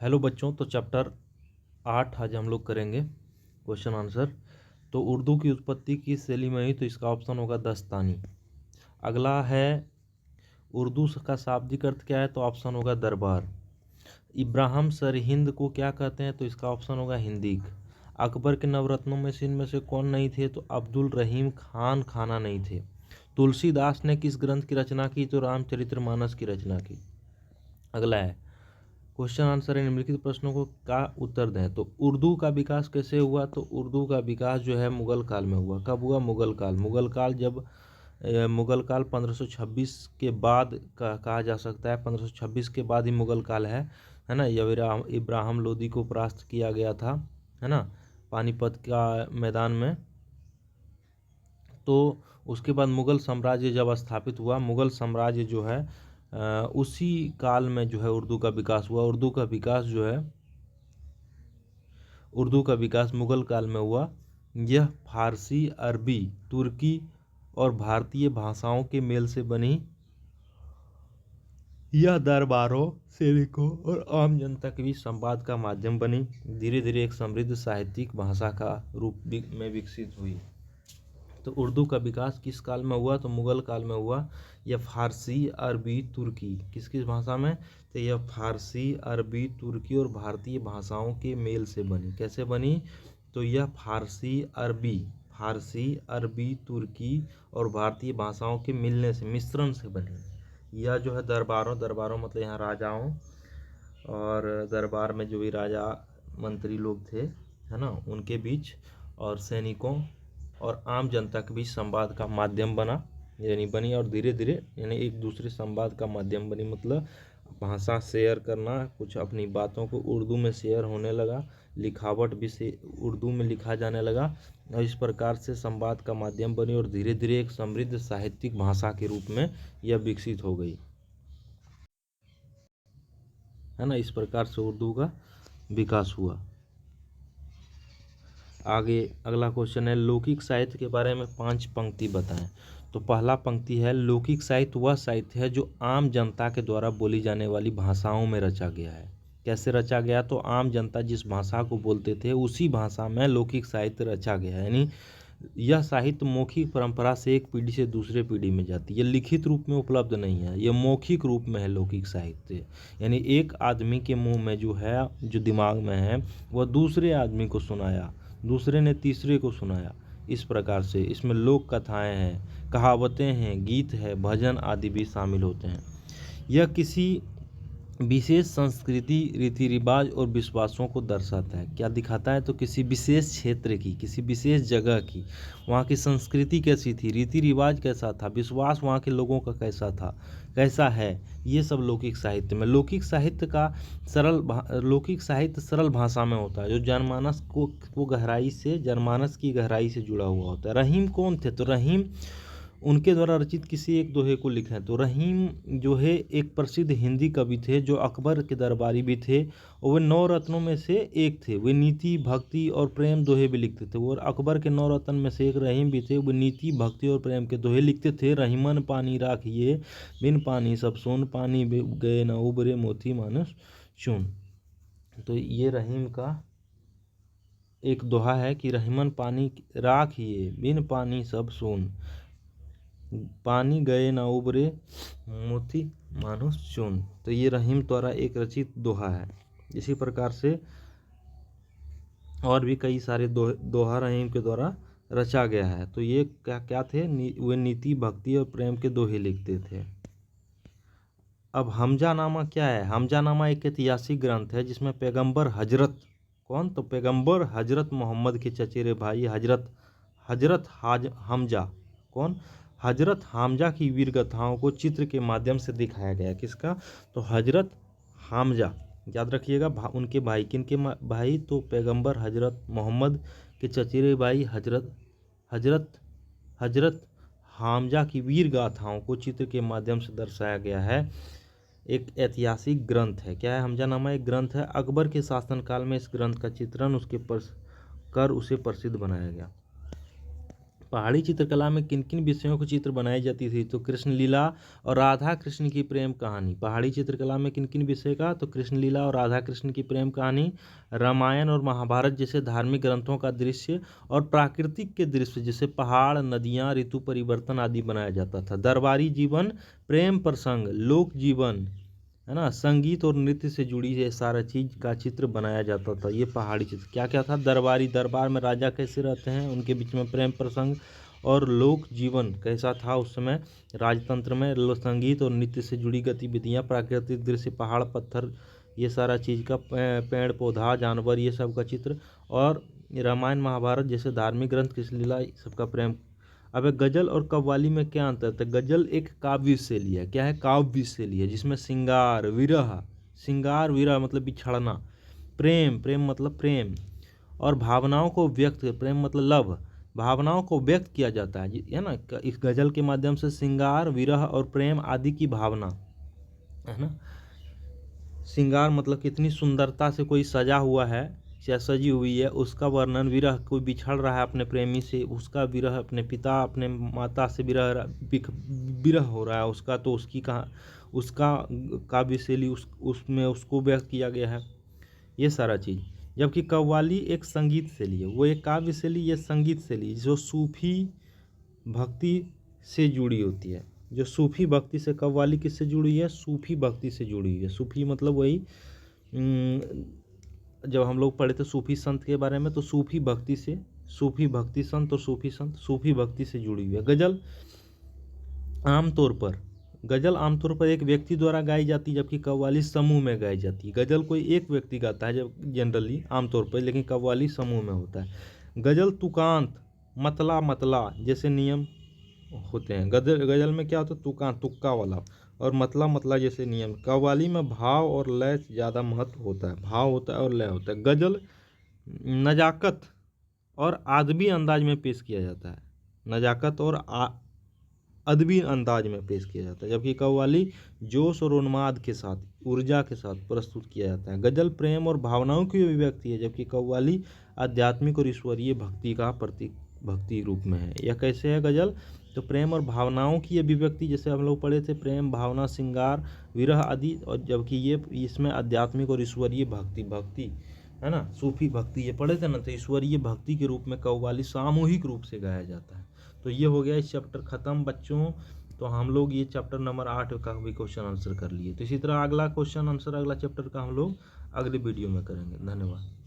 Hello बच्चों, तो chapter 8 आज हम लोग करेंगे क्वेश्चन आंसर। तो उर्दू की उत्पत्ति किस शैली में हुई? तो इसका ऑप्शन होगा दस्तानी। अगला है उर्दू का शाब्दिक अर्थ क्या है? तो ऑप्शन होगा दरबार। इब्राहिम सरहिंद को क्या कहते हैं? तो इसका ऑप्शन होगा हिंदीक। अकबर के नवरत्नों में से इनमें से कौन नहीं थे? तो अब्दुल रहीम खान खाना नहीं थे। तुलसीदास ने किस ग्रंथ की रचना की? तो रामचरितमानस की रचना की। अगला है क्वेश्चन आंसर है निम्नलिखित प्रश्नों को का उत्तर दें। तो उर्दू का विकास कैसे हुआ? तो उर्दू का विकास जो है मुगल काल में हुआ। कब हुआ? मुगल काल। मुगल काल जब मुगल काल 1526 के बाद का कहा जा सकता है। 1526 के बाद ही मुगल काल है ना। जब इब्राहिम लोदी को परास्त किया गया था, है ना, पानीपत का मैदान में। तो उसके बाद मुगल साम्राज्य जब स्थापित हुआ, मुगल साम्राज्य जो है उसी काल में जो है उर्दू का विकास हुआ। उर्दू का विकास मुगल काल में हुआ। यह फारसी, अरबी, तुर्की और भारतीय भाषाओं के मेल से बनी। यह दरबारों, सैनिकों और आम जनता के बीच संवाद का माध्यम बनी। धीरे धीरे एक समृद्ध साहित्यिक भाषा का रूप में विकसित हुई। तो उर्दू का विकास किस काल में हुआ? तो मुगल काल में हुआ। यह फारसी, अरबी, तुर्की, किस किस भाषा में? तो यह फारसी, अरबी, तुर्की और भारतीय भाषाओं के मेल से बनी। कैसे बनी? तो यह फारसी, अरबी, तुर्की और भारतीय भाषाओं के मिलने से, मिश्रण से बनी। यह जो है दरबारों मतलब यहाँ राजाओं और दरबार में जो भी राजा मंत्री लोग थे, है ना, उनके बीच और सैनिकों और आम जनता के बीच संवाद का माध्यम बनी। और धीरे धीरे यानी एक दूसरे संवाद का माध्यम बनी, मतलब भाषा शेयर करना, कुछ अपनी बातों को उर्दू में शेयर होने लगा, लिखावट भी से उर्दू में लिखा जाने लगा और इस प्रकार से संवाद का माध्यम बनी और धीरे धीरे एक समृद्ध साहित्यिक भाषा के रूप में यह विकसित हो गई, है ना। इस प्रकार से उर्दू का विकास हुआ। आगे अगला क्वेश्चन है लौकिक साहित्य के बारे में 5 पंक्ति बताएं। तो पहला पंक्ति है लौकिक साहित्य वह साहित्य है जो आम जनता के द्वारा बोली जाने वाली भाषाओं में रचा गया है। कैसे रचा गया? तो आम जनता जिस भाषा को बोलते थे उसी भाषा में लौकिक साहित्य रचा गया है। यानी यह साहित्य मौखिक परंपरा से एक पीढ़ी से दूसरे पीढ़ी में जाती है। यह लिखित रूप में उपलब्ध नहीं है, यह मौखिक रूप में है लौकिक साहित्य। यानी एक आदमी के मुंह में जो है, जो दिमाग में है, वह दूसरे आदमी को सुनाया, दूसरे ने तीसरे को सुनाया। इस प्रकार से इसमें लोक कथाएं हैं, कहावतें हैं, गीत है, भजन आदि भी शामिल होते हैं। यह किसी विशेष संस्कृति, रीति रिवाज और विश्वासों को दर्शाता है। क्या दिखाता है? तो किसी विशेष क्षेत्र की, किसी विशेष जगह की, वहाँ की संस्कृति कैसी थी, रीति रिवाज कैसा था, विश्वास वहाँ के लोगों का कैसा था, कैसा है, ये सब लौकिक साहित्य में। लौकिक साहित्य सरल भाषा में होता है, जो जनमानस को गहराई से, जनमानस की गहराई से जुड़ा हुआ होता है। रहीम कौन थे? तो रहीम उनके द्वारा रचित किसी एक दोहे को लिखें। तो रहीम जो है एक प्रसिद्ध हिंदी कवि थे जो अकबर के दरबारी भी थे और वे 9 रत्नों में से एक थे। वे नीति, भक्ति और प्रेम दोहे भी लिखते थे। और अकबर के 9 रत्न में से एक रहीम भी थे। वे नीति, भक्ति और प्रेम के दोहे लिखते थे। रहीमन पानी राखिए बिन पानी सब सोन, पानी गए न उबरे मोती मानस चून। तो ये रहीम का एक दोहा है कि रहीमन पानी राखिए बिन पानी सब सोन, पानी गए ना उबरे मोती मानुष चून। तो ये रहीम द्वारा एक रचित दोहा है। इसी प्रकार से और भी कई सारे दोहा रहीम के द्वारा रचा गया है। तो ये क्या क्या थे? वे नीति, भक्ति और प्रेम के दोहे लिखते थे। अब हमजानामा क्या है? हमजानामा एक ऐतिहासिक ग्रंथ है जिसमें पैगंबर हजरत, कौन? तो पैगंबर हजरत मोहम्मद के चचेरे भाई हजरत हमजा, कौन? हजरत हमजा की वीर गाथाओं को चित्र के माध्यम से दिखाया गया। किसका? तो हजरत हमजा, याद रखिएगा। उनके भाई, किनके भाई? तो पैगंबर हजरत मोहम्मद के चचेरे भाई हजरत हमजा की वीर गाथाओं को चित्र के माध्यम से दर्शाया गया है। एक ऐतिहासिक ग्रंथ है। क्या है? हमजानामा एक ग्रंथ है। अकबर के शासनकाल में इस ग्रंथ का चित्रण उसे प्रसिद्ध बनाया गया। पहाड़ी चित्रकला में किन किन विषयों को चित्र बनाई जाती थी? तो कृष्ण लीला और राधा कृष्ण की प्रेम कहानी। पहाड़ी चित्रकला में किन किन विषय का? तो कृष्ण लीला और राधा कृष्ण की प्रेम कहानी, रामायण और महाभारत जैसे धार्मिक ग्रंथों का दृश्य और प्राकृतिक के दृश्य जैसे पहाड़, नदियाँ, ऋतु परिवर्तन आदि बनाया जाता था। दरबारी जीवन, प्रेम प्रसंग, लोक जीवन, है ना, संगीत और नृत्य से जुड़ी ये सारा चीज़ का चित्र बनाया जाता था। ये पहाड़ी चित्र क्या क्या था? दरबारी, दरबार में राजा कैसे रहते हैं, उनके बीच में प्रेम प्रसंग, और लोक जीवन कैसा था उस समय राजतंत्र में, संगीत और नृत्य से जुड़ी गतिविधियाँ, प्राकृतिक दृश्य, पहाड़, पत्थर, ये सारा चीज़ का, पेड़ पौधा, जानवर, ये सब का चित्र, और रामायण महाभारत जैसे धार्मिक ग्रंथ, कृष्ण लीला, सबका प्रेम। अब गजल और कव्वाली में क्या अंतर है? गजल एक काव्य शैली है। क्या है? काव्य शैली है, जिसमें श्रृंगार विरह मतलब बिछड़ना, प्रेम, प्रेम मतलब प्रेम, और भावनाओं को व्यक्त, प्रेम मतलब लव, भावनाओं को व्यक्त किया जाता है ना। इस गजल के माध्यम से श्रृंगार, विरह और प्रेम आदि की भावना, है ना। श्रृंगार मतलब कितनी सुंदरता से कोई सजा हुआ है या सजी हुई है, उसका वर्णन। विरह, कोई बिछड़ रहा है अपने प्रेमी से, उसका विरह, अपने पिता, अपने माता से विरह हो रहा है उसका, तो उसका काव्य शैली उसमें उसको व्यक्त किया गया है, ये सारा चीज़। जबकि कव्वाली एक संगीत शैली है, वो एक काव्य शैली, ये संगीत शैली जो सूफी भक्ति से जुड़ी होती है। जो सूफी भक्ति से, कव्वाली किससे जुड़ी है? सूफी भक्ति से जुड़ी हुई है। सूफी मतलब वही, जब हम लोग पढ़े थे सूफी संत के बारे में, तो सूफी भक्ति से, सूफी भक्ति संत और सूफी संत, सूफी भक्ति से जुड़ी हुई है। गजल आमतौर पर एक व्यक्ति द्वारा गाई जाती है, जबकि कव्वाली समूह में गाई जाती है। गजल कोई एक व्यक्ति गाता है जब जनरली आमतौर पर, लेकिन कव्वाली समूह में होता है। गजल तुकांत, मतला जैसे नियम होते हैं। गजल में क्या होता है? तुकांत, तुक्का वाला, और मतला जैसे नियम। कव्वाली में भाव और लय ज़्यादा महत्व होता है, भाव होता है और लय होता है। गजल नजाकत और अदबी अंदाज में पेश किया जाता है, नजाकत और अदबी अंदाज में पेश किया जाता है, जबकि कव्वाली जोश और उन्माद के साथ, ऊर्जा के साथ प्रस्तुत किया जाता है। गजल प्रेम और भावनाओं की अभिव्यक्ति है, जबकि कव्वाली आध्यात्मिक और ईश्वरीय भक्ति का प्रतीक, भक्ति रूप में है। यह कैसे है गजल? तो प्रेम और भावनाओं की अभिव्यक्ति, जैसे हम लोग पढ़े थे, प्रेम, भावना, श्रृंगार, विरह आदि, और जबकि ये इसमें आध्यात्मिक और ईश्वरीय भक्ति, है ना, सूफी भक्ति ये पढ़े थे ना, तो ईश्वरीय भक्ति के रूप में कव्वाली सामूहिक रूप से गाया जाता है। तो ये हो गया इस चैप्टर ख़त्म बच्चों। तो हम लोग ये चैप्टर नंबर 8 का भी क्वेश्चन आंसर कर लिए। तो इसी तरह अगला क्वेश्चन आंसर, अगला चैप्टर का हम लोग अगली वीडियो में करेंगे। धन्यवाद।